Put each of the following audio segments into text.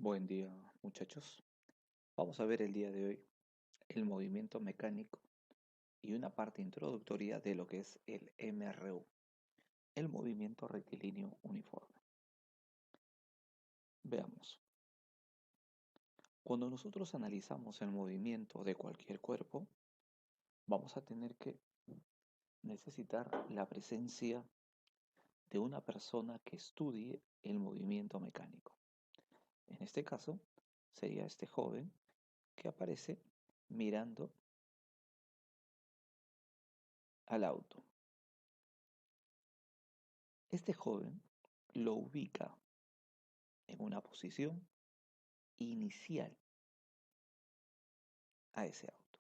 Buen día, muchachos. Vamos a ver el día de hoy el movimiento mecánico y una parte introductoria de lo que es el MRU, el movimiento rectilíneo uniforme. Veamos. Cuando nosotros analizamos el movimiento de cualquier cuerpo, vamos a tener que necesitar la presencia de una persona que estudie el movimiento mecánico. En este caso, sería este joven que aparece mirando al auto. Este joven lo ubica en una posición inicial a ese auto.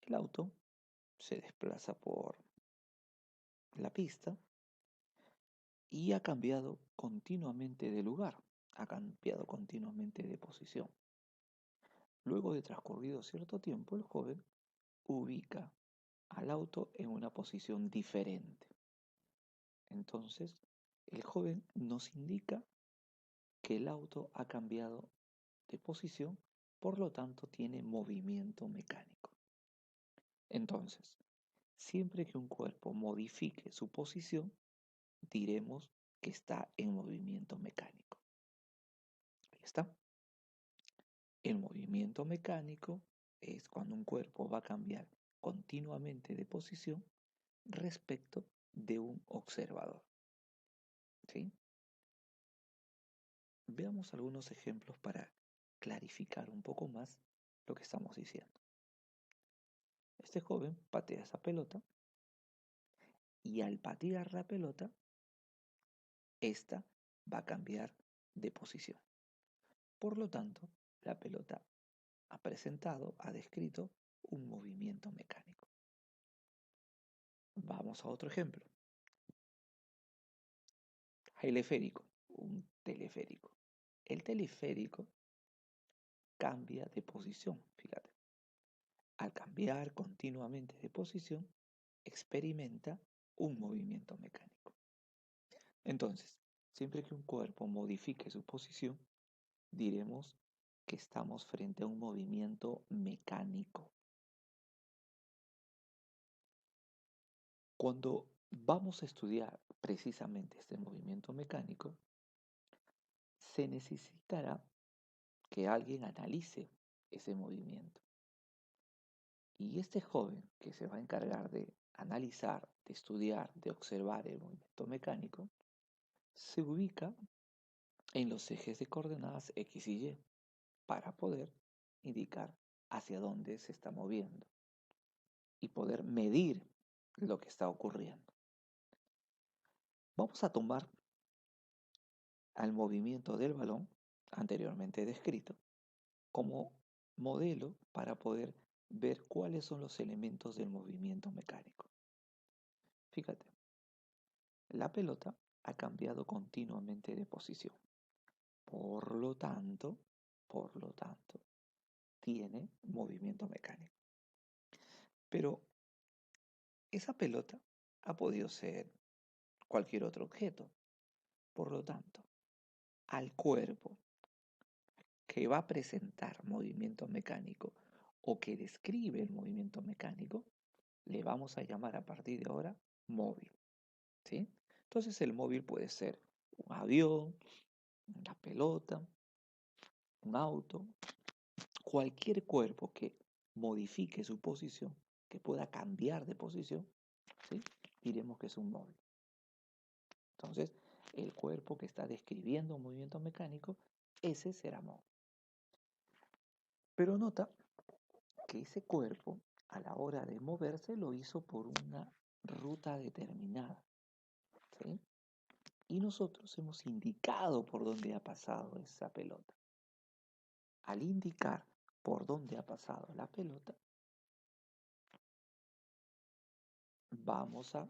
El auto se desplaza por la pista y ha cambiado continuamente de lugar, ha cambiado continuamente de posición. Luego de transcurrido cierto tiempo, el joven ubica al auto en una posición diferente. Entonces, el joven nos indica que el auto ha cambiado de posición, por lo tanto tiene movimiento mecánico. Entonces, siempre que un cuerpo modifique su posición, diremos que está en movimiento mecánico. Ahí está. El movimiento mecánico es cuando un cuerpo va a cambiar continuamente de posición respecto de un observador. ¿Sí? Veamos algunos ejemplos para clarificar un poco más lo que estamos diciendo. Este joven patea esa pelota y al patear la pelota, esta va a cambiar de posición. Por lo tanto, la pelota ha descrito un movimiento mecánico. Vamos a otro ejemplo. Teleférico, un teleférico. El teleférico cambia de posición, fíjate. Al cambiar continuamente de posición, experimenta un movimiento mecánico. Entonces, siempre que un cuerpo modifique su posición, diremos que estamos frente a un movimiento mecánico. Cuando vamos a estudiar precisamente este movimiento mecánico, se necesitará que alguien analice ese movimiento. Y este joven que se va a encargar de analizar, de estudiar, de observar el movimiento mecánico, se ubica en los ejes de coordenadas X y Y para poder indicar hacia dónde se está moviendo y poder medir lo que está ocurriendo. Vamos a tomar al movimiento del balón anteriormente descrito como modelo para poder ver cuáles son los elementos del movimiento mecánico. Fíjate, la pelota ha cambiado continuamente de posición. Por lo tanto, tiene movimiento mecánico. Pero esa pelota ha podido ser cualquier otro objeto. Por lo tanto, al cuerpo que va a presentar movimiento mecánico o que describe el movimiento mecánico, le vamos a llamar a partir de ahora móvil. ¿Sí? Entonces el móvil puede ser un avión, una pelota, un auto, cualquier cuerpo que modifique su posición, que pueda cambiar de posición, ¿sí? Diremos que es un móvil. Entonces, el cuerpo que está describiendo un movimiento mecánico, ese será móvil. Pero nota que ese cuerpo, a la hora de moverse, lo hizo por una ruta determinada, ¿sí? Y nosotros hemos indicado por dónde ha pasado esa pelota. Al indicar por dónde ha pasado la pelota, vamos a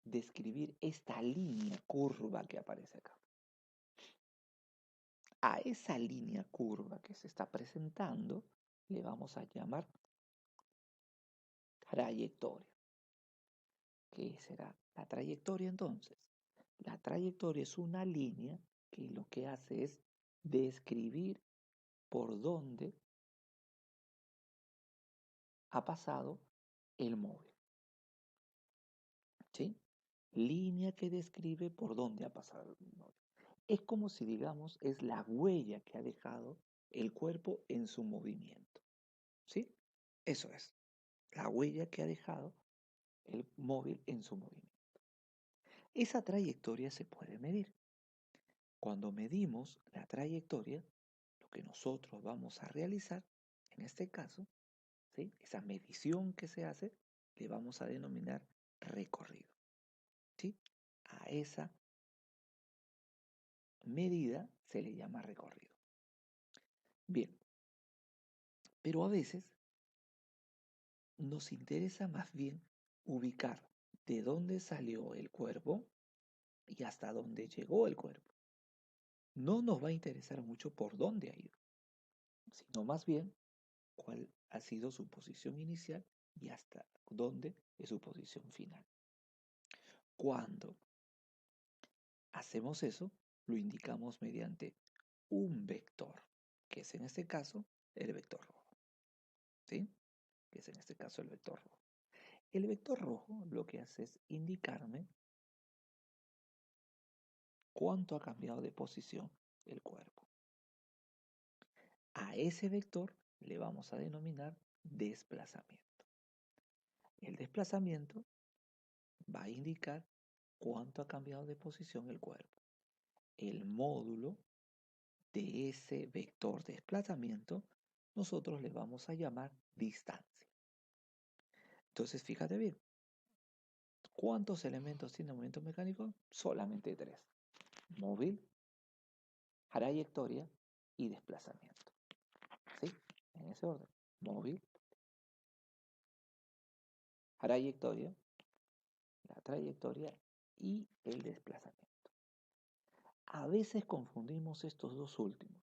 describir esta línea curva que aparece acá. A esa línea curva que se está presentando le vamos a llamar trayectoria. ¿Qué será la trayectoria entonces? La trayectoria es una línea que lo que hace es describir por dónde ha pasado el móvil. ¿Sí? Línea que describe por dónde ha pasado el móvil. Es como si, digamos, es la huella que ha dejado el cuerpo en su movimiento. ¿Sí? Eso es, la huella que ha dejado el móvil en su movimiento. Esa trayectoria se puede medir. Cuando medimos la trayectoria, lo que nosotros vamos a realizar, en este caso, ¿sí? Esa medición que se hace, le vamos a denominar recorrido. ¿Sí? A esa medida se le llama recorrido. Bien, pero a veces nos interesa más bien ubicar de dónde salió el cuerpo y hasta dónde llegó el cuerpo. No nos va a interesar mucho por dónde ha ido, sino más bien cuál ha sido su posición inicial y hasta dónde es su posición final. Cuando hacemos eso, lo indicamos mediante un vector, que es en este caso el vector rojo. ¿Sí? Que es en este caso el vector rojo. El vector rojo lo que hace es indicarme cuánto ha cambiado de posición el cuerpo. A ese vector le vamos a denominar desplazamiento. El desplazamiento va a indicar cuánto ha cambiado de posición el cuerpo. El módulo de ese vector de desplazamiento nosotros le vamos a llamar distancia. Entonces fíjate bien, ¿cuántos elementos tiene el movimiento mecánico? Solamente 3. Móvil, trayectoria y desplazamiento. ¿Sí? En ese orden. Móvil, trayectoria, la trayectoria y el desplazamiento. A veces confundimos estos dos últimos,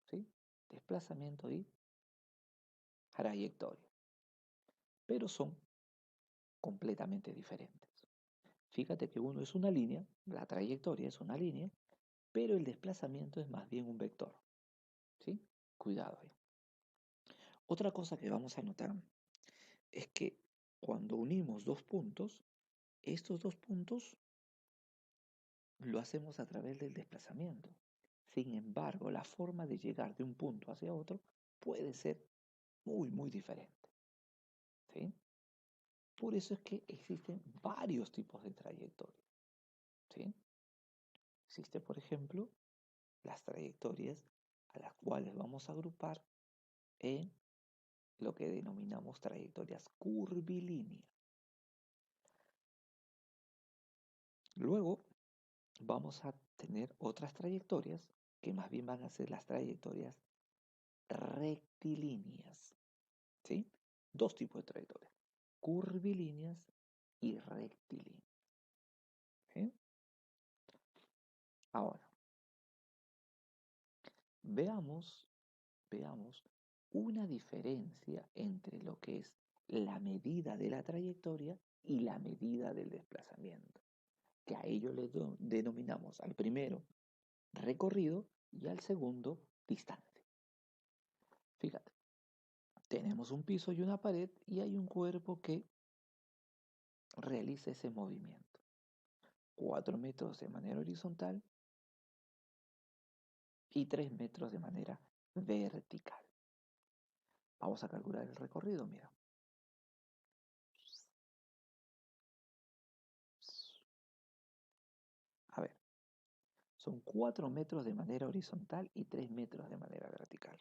¿sí? Desplazamiento y trayectoria, pero son completamente diferentes. Fíjate que uno es una línea, la trayectoria es una línea, pero el desplazamiento es más bien un vector, ¿sí? Cuidado ahí. Otra cosa que vamos a notar es que cuando unimos dos puntos, estos dos puntos lo hacemos a través del desplazamiento. Sin embargo, la forma de llegar de un punto hacia otro puede ser muy diferente. ¿Sí? Por eso es que existen varios tipos de trayectorias. ¿Sí? Existe, por ejemplo, las trayectorias a las cuales vamos a agrupar en lo que denominamos trayectorias curvilíneas. Luego vamos a tener otras trayectorias que más bien van a ser las trayectorias rectilíneas. ¿Sí? Dos tipos de trayectorias, curvilíneas y rectilíneas. ¿Sí? Ahora, veamos una diferencia entre lo que es la medida de la trayectoria y la medida del desplazamiento, que a ello le denominamos al primero recorrido y al segundo distancia. Fíjate, tenemos un piso y una pared y hay un cuerpo que realiza ese movimiento. 4 metros de manera horizontal y 3 metros de manera vertical. Vamos a calcular el recorrido, mira. A ver, son 4 metros de manera horizontal y 3 metros de manera vertical.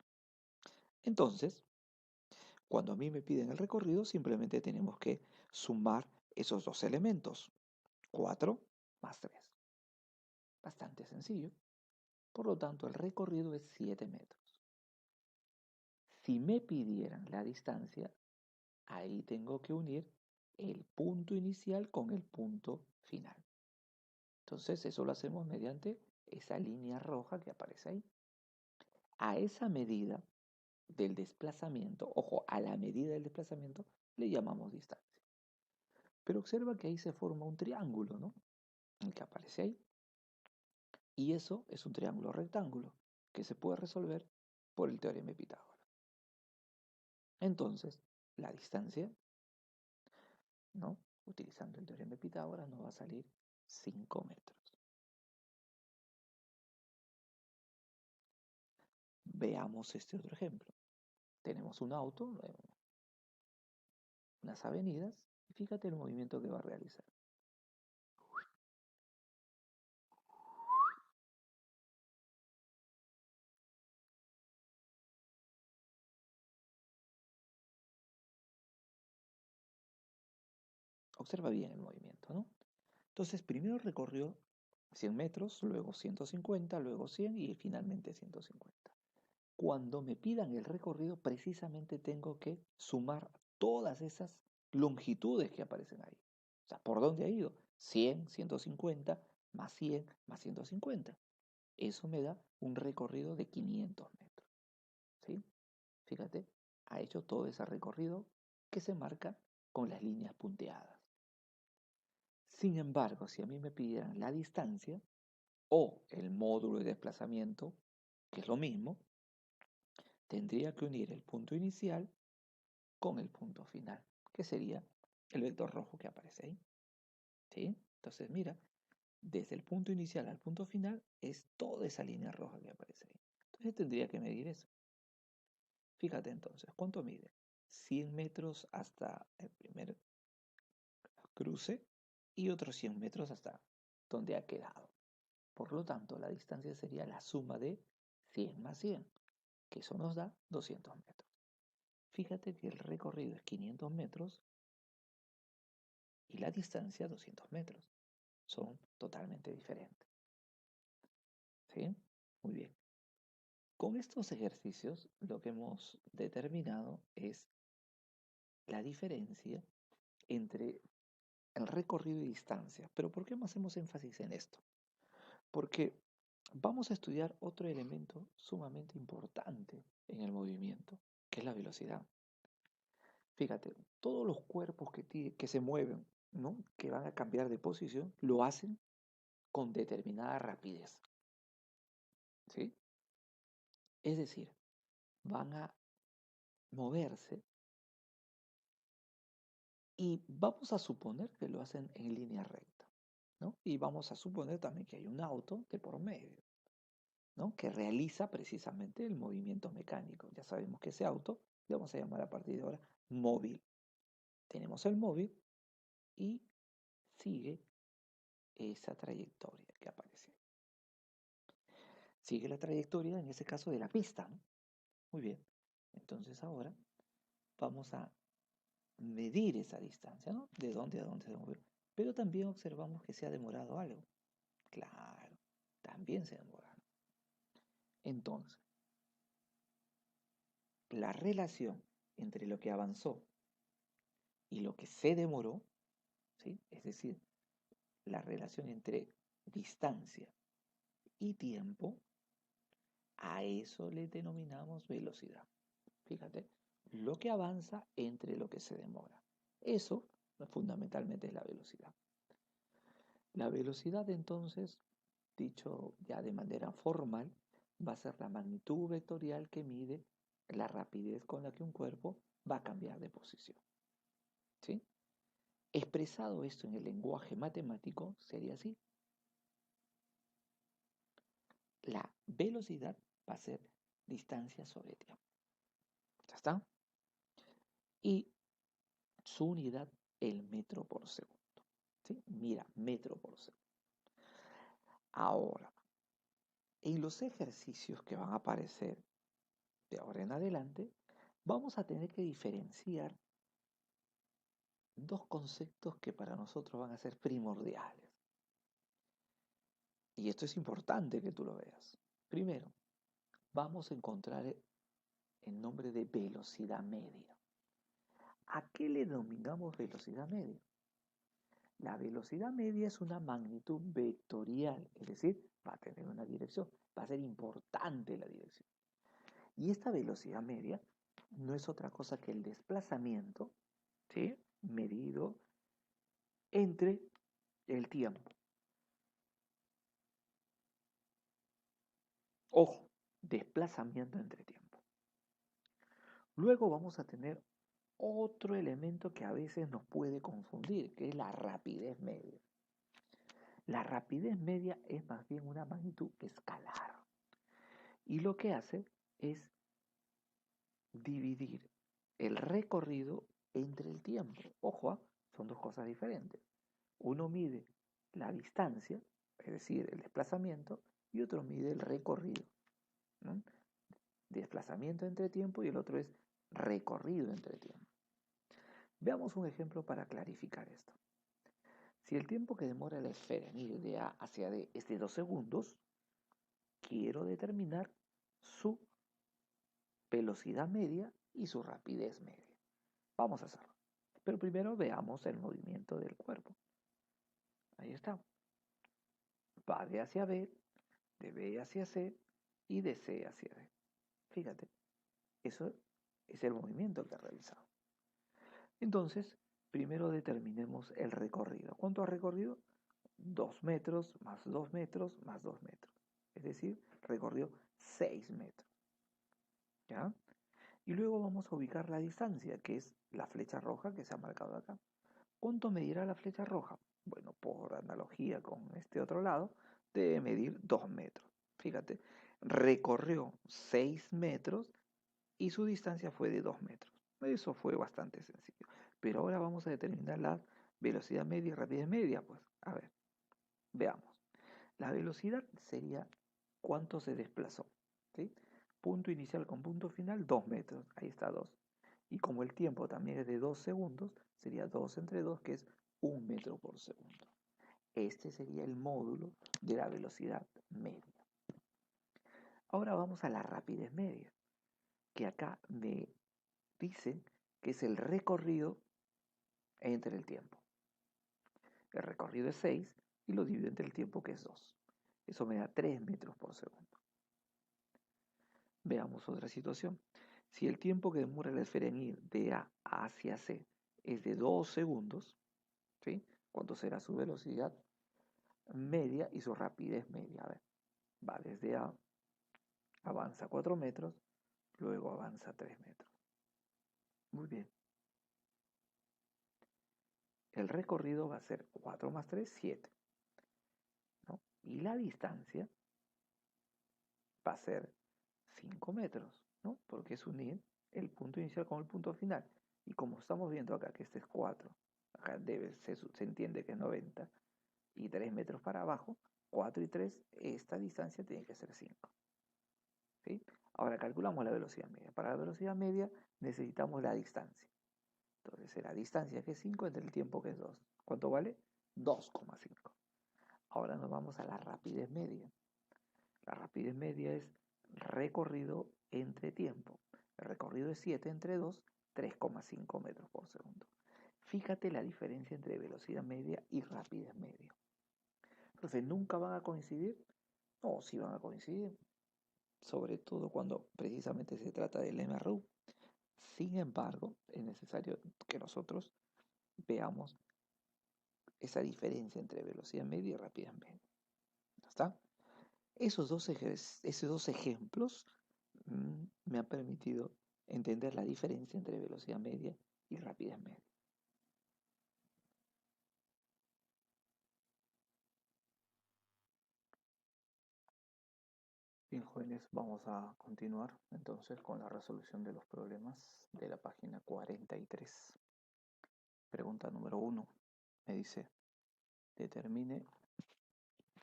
Entonces, cuando a mí me piden el recorrido, simplemente tenemos que sumar esos dos elementos. 4 más 3. Bastante sencillo. Por lo tanto, el recorrido es 7 metros. Si me pidieran la distancia, ahí tengo que unir el punto inicial con el punto final. Entonces eso lo hacemos mediante esa línea roja que aparece ahí. A esa medida del desplazamiento, ojo, a la medida del desplazamiento le llamamos distancia. Pero observa que ahí se forma un triángulo, ¿no? El que aparece ahí. Y eso es un triángulo rectángulo que se puede resolver por el teorema de Pitágoras. Entonces, la distancia, ¿no? Utilizando el teorema de Pitágoras nos va a salir 5 metros. Veamos este otro ejemplo. Tenemos un auto, unas avenidas, y fíjate el movimiento que va a realizar. Observa bien el movimiento, ¿no? Entonces, primero recorrió 100 metros, luego 150, luego 100 y finalmente 150. Cuando me pidan el recorrido, precisamente tengo que sumar todas esas longitudes que aparecen ahí. O sea, ¿por dónde ha ido? 100, 150, más 100, más 150. Eso me da un recorrido de 500 metros. ¿Sí? Fíjate, ha hecho todo ese recorrido que se marca con las líneas punteadas. Sin embargo, si a mí me pidieran la distancia o el módulo de desplazamiento, que es lo mismo, tendría que unir el punto inicial con el punto final, que sería el vector rojo que aparece ahí. ¿Sí? Entonces, mira, desde el punto inicial al punto final es toda esa línea roja que aparece ahí. Entonces tendría que medir eso. Fíjate entonces, ¿cuánto mide? 100 metros hasta el primer cruce y otros 100 metros hasta donde ha quedado. Por lo tanto, la distancia sería la suma de 100 más 100, que eso nos da 200 metros. Fíjate que el recorrido es 500 metros y la distancia 200 metros. Son totalmente diferentes. ¿Sí? Muy bien. Con estos ejercicios lo que hemos determinado es la diferencia entre el recorrido y distancia. Pero ¿por qué hacemos énfasis en esto? Porque vamos a estudiar otro elemento sumamente importante en el movimiento, que es la velocidad. Fíjate, todos los cuerpos que se mueven, ¿no? Que van a cambiar de posición, lo hacen con determinada rapidez. ¿Sí? Es decir, van a moverse y vamos a suponer que lo hacen en línea recta, ¿no? Y vamos a suponer también que hay un auto de por medio, ¿no? Que realiza precisamente el movimiento mecánico. Ya sabemos que ese auto le vamos a llamar a partir de ahora móvil. Tenemos el móvil y sigue esa trayectoria que aparece. Sigue la trayectoria, en ese caso, de la pista, ¿no? Muy bien. Entonces ahora vamos a medir esa distancia, ¿no? De dónde a dónde se movió. Pero también observamos que se ha demorado algo. Claro, también se demoraron. Entonces, la relación entre lo que avanzó y lo que se demoró, ¿sí? Es decir, la relación entre distancia y tiempo, a eso le denominamos velocidad. Fíjate, lo que avanza entre lo que se demora. Eso fundamentalmente es la velocidad. La velocidad entonces, dicho ya de manera formal, va a ser la magnitud vectorial que mide la rapidez con la que un cuerpo va a cambiar de posición. ¿Sí? Expresado esto en el lenguaje matemático sería así. La velocidad va a ser distancia sobre tiempo. ¿Ya está? Y su unidad, el metro por segundo. ¿Sí? Mira, metro por segundo. Ahora, en los ejercicios que van a aparecer de ahora en adelante, vamos a tener que diferenciar dos conceptos que para nosotros van a ser primordiales. Y esto es importante que tú lo veas. Primero, vamos a encontrar el nombre de velocidad media. ¿A qué le denominamos velocidad media? La velocidad media es una magnitud vectorial, es decir, va a tener una dirección, va a ser importante la dirección. Y esta velocidad media no es otra cosa que el desplazamiento, ¿sí? Medido entre el tiempo. Ojo, desplazamiento entre tiempo. Luego vamos a tener otro elemento que a veces nos puede confundir, que es la rapidez media. La rapidez media es más bien una magnitud escalar. Y lo que hace es dividir el recorrido entre el tiempo. Ojo, son dos cosas diferentes. Uno mide la distancia, es decir, el desplazamiento, y otro mide el recorrido, ¿no? Desplazamiento entre tiempo y el otro es recorrido entre tiempo. Veamos un ejemplo para clarificar esto. Si el tiempo que demora la esfera en ir de A hacia D es de 2 segundos, quiero determinar su velocidad media y su rapidez media. Vamos a hacerlo. Pero primero veamos el movimiento del cuerpo. Ahí está. Va de hacia B, de B hacia C y de C hacia D. Fíjate, eso es el movimiento que ha realizado. Entonces, primero determinemos el recorrido. ¿Cuánto ha recorrido? 2 metros más 2 metros más 2 metros. Es decir, recorrió 6 metros. ¿Ya? Y luego vamos a ubicar la distancia, que es la flecha roja que se ha marcado acá. ¿Cuánto medirá la flecha roja? Bueno, por analogía con este otro lado, debe medir 2 metros. Fíjate, recorrió 6 metros y su distancia fue de 2 metros. Eso fue bastante sencillo. Pero ahora vamos a determinar la velocidad media y rapidez media. Pues, a ver, veamos. La velocidad sería cuánto se desplazó. ¿Sí? Punto inicial con punto final, 2 metros. Ahí está 2. Y como el tiempo también es de 2 segundos, sería 2 entre 2, que es 1 metro por segundo. Este sería el módulo de la velocidad media. Ahora vamos a la rapidez media, que acá me dicen que es el recorrido entre el tiempo. El recorrido es 6 y lo divido entre el tiempo, que es 2. Eso me da 3 metros por segundo. Veamos otra situación. Si el tiempo que demora la esfera en ir de A hacia C es de 2 segundos, ¿sí? ¿Cuánto será su velocidad media y su rapidez media? A ver, va desde A, avanza 4 metros, luego avanza 3 metros. Muy bien. El recorrido va a ser 4 más 3, 7. ¿No? Y la distancia va a ser 5 metros, ¿no? Porque es unir el punto inicial con el punto final. Y como estamos viendo acá que este es 4, acá se entiende que es 90, y 3 metros para abajo, 4 y 3, esta distancia tiene que ser 5. ¿Sí? Ahora calculamos la velocidad media. Para la velocidad media necesitamos la distancia. Entonces será distancia que es 5 entre el tiempo que es 2. ¿Cuánto vale? 2,5. Ahora nos vamos a la rapidez media. La rapidez media es recorrido entre tiempo. El recorrido es 7 entre 2, 3,5 metros por segundo. Fíjate la diferencia entre velocidad media y rapidez media. Entonces, ¿nunca van a coincidir? No, sí van a coincidir. Sobre todo cuando precisamente se trata del MRU. Sin embargo, es necesario que nosotros veamos esa diferencia entre velocidad media y rapidez media. ¿Está? Esos dos ejemplos me han permitido entender la diferencia entre velocidad media y rapidez media. Bien, jóvenes, vamos a continuar entonces con la resolución de los problemas de la página 43. Pregunta número 1. Me dice, determine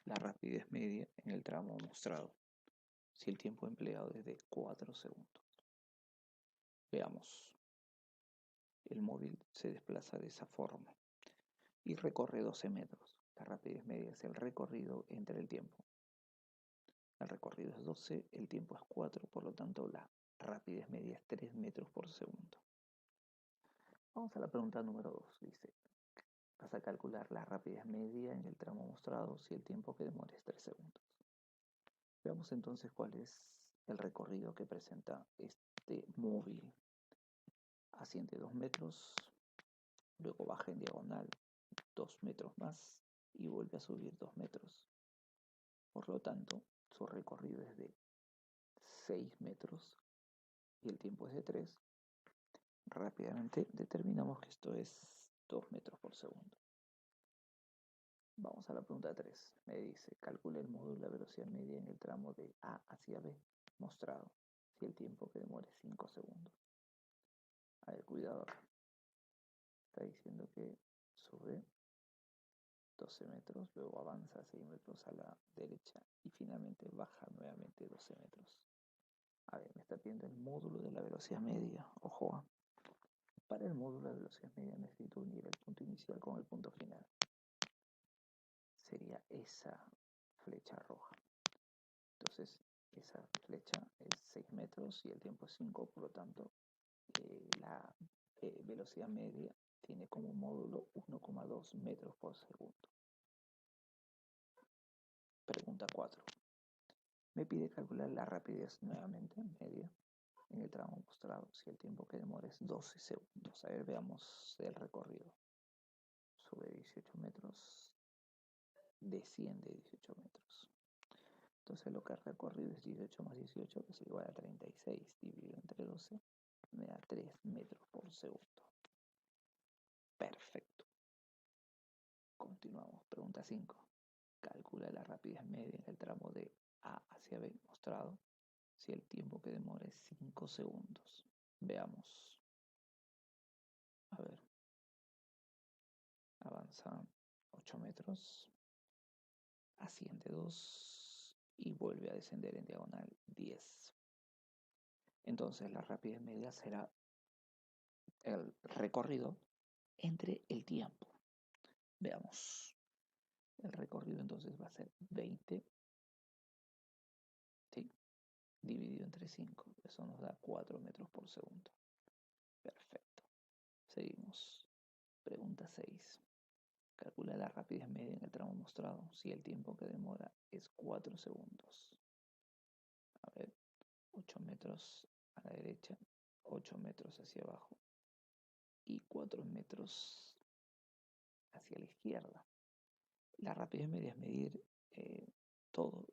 la rapidez media en el tramo mostrado si el tiempo empleado es de 4 segundos. Veamos. El móvil se desplaza de esa forma y recorre 12 metros. La rapidez media es el recorrido entre el tiempo. El recorrido es 12, el tiempo es 4, por lo tanto la rapidez media es 3 metros por segundo. Vamos a la pregunta número 2. Dice, vas a calcular la rapidez media en el tramo mostrado si el tiempo que demora es 3 segundos. Veamos entonces cuál es el recorrido que presenta este móvil. Asciende 2 metros, luego baja en diagonal 2 metros más y vuelve a subir 2 metros. Por lo tanto, su recorrido es de 6 metros y el tiempo es de 3, rápidamente determinamos que esto es 2 metros por segundo. Vamos a la pregunta 3. Me dice, calcula el módulo de la velocidad media en el tramo de A hacia B mostrado, si el tiempo que demore es 5 segundos. A ver, cuidado acá. Está diciendo que sube 12 metros, luego avanza 6 metros a la derecha y finalmente baja nuevamente 12 metros. A ver, me está pidiendo el módulo de la velocidad media. Ojo, para el módulo de velocidad media necesito unir el punto inicial con el punto final. Sería esa flecha roja. Entonces, esa flecha es 6 metros y el tiempo es 5, por lo tanto, la velocidad media tiene como módulo 1,2 metros por segundo. Pregunta 4. Me pide calcular la rapidez nuevamente, media, en el tramo mostrado, si el tiempo que demora es 12 segundos. A ver, veamos el recorrido. Sube 18 metros, desciende 18 metros. Entonces lo que ha recorrido es 18 más 18, que es igual a 36, dividido entre 12, me da 3 metros por segundo. Perfecto. Continuamos. Pregunta 5. Calcula la rapidez media en el tramo de A hacia B mostrado, si el tiempo que demora es 5 segundos. Veamos. A ver. Avanza 8 metros, asciende 2 y vuelve a descender en diagonal 10. Entonces la rapidez media será el recorrido entre el tiempo. Veamos. El recorrido entonces va a ser 20, ¿sí? Dividido entre 5. Eso nos da 4 metros por segundo. Perfecto. Seguimos. Pregunta 6. Calcula la rapidez media en el tramo mostrado si el tiempo que demora es 4 segundos. A ver, 8 metros a la derecha, 8 metros hacia abajo y 4 metros hacia la izquierda. La rapidez media es medir todo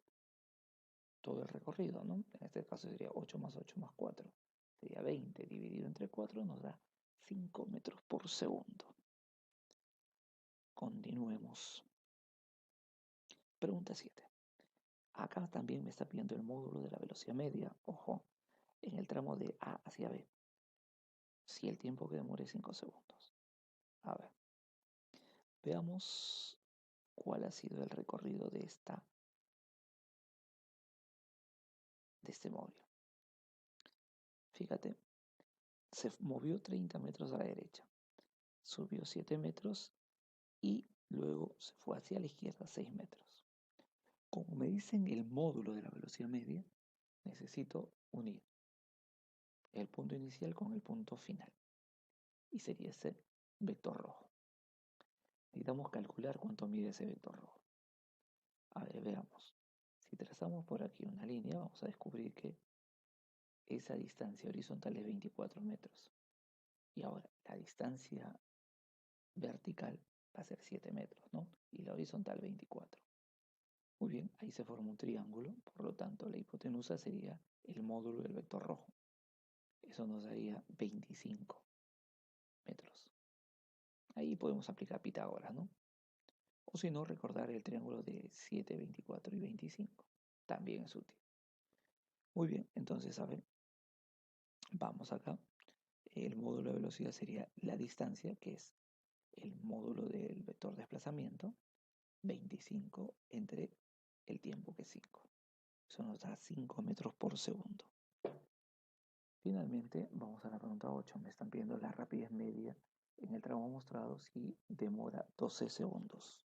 el recorrido, ¿no? En este caso sería 8 más 8 más 4. Sería 20 dividido entre 4 nos da 5 metros por segundo. Continuemos. Pregunta 7. Acá también me está pidiendo el módulo de la velocidad media, ojo, en el tramo de A hacia B, si el tiempo que demore es 5 segundos. A ver, veamos cuál ha sido el recorrido de este móvil. Fíjate, se movió 30 metros a la derecha, subió 7 metros y luego se fue hacia la izquierda 6 metros. Como me dicen el módulo de la velocidad media, necesito unir el punto inicial con el punto final. Y sería ese vector rojo. Necesitamos calcular cuánto mide ese vector rojo. A ver, veamos. Si trazamos por aquí una línea, vamos a descubrir que esa distancia horizontal es 24 metros. Y ahora, la distancia vertical va a ser 7 metros, ¿no? Y la horizontal 24. Muy bien, ahí se forma un triángulo, por lo tanto la hipotenusa sería el módulo del vector rojo. Eso nos daría 25 metros. Ahí podemos aplicar Pitágoras, ¿no? O si no, recordar el triángulo de 7, 24 y 25. También es útil. Muy bien, entonces, a ver, vamos acá. El módulo de velocidad sería la distancia, que es el módulo del vector desplazamiento, 25 entre el tiempo, que es 5. Eso nos da 5 metros por segundo. Finalmente, vamos a la pregunta 8. Me están pidiendo la rapidez media en el tramo mostrado si demora 12 segundos.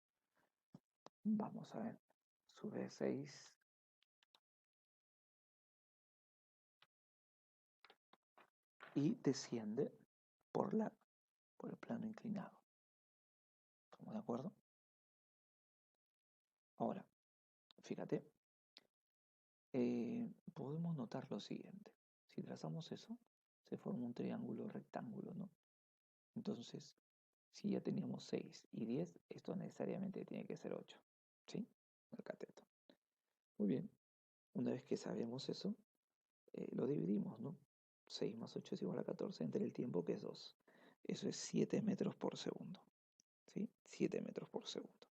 Vamos a ver. Sube 6. Y desciende por el plano inclinado. ¿Estamos de acuerdo? Ahora, fíjate, podemos notar lo siguiente. Si trazamos eso, se forma un triángulo rectángulo, ¿no? Entonces, si ya teníamos 6 y 10, esto necesariamente tiene que ser 8, ¿sí? El cateto. Muy bien, una vez que sabemos eso, lo dividimos, ¿no? 6 más 8 es igual a 14 entre el tiempo que es 2. Eso es 7 metros por segundo. ¿Sí? 7 metros por segundo.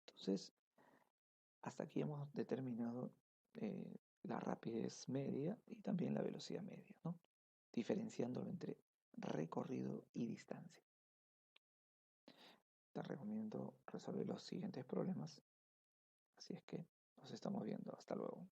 Entonces, hasta aquí hemos determinado la rapidez media y también la velocidad media, ¿no? Diferenciándolo entre recorrido y distancia. Te recomiendo resolver los siguientes problemas. Así es que nos estamos viendo. Hasta luego.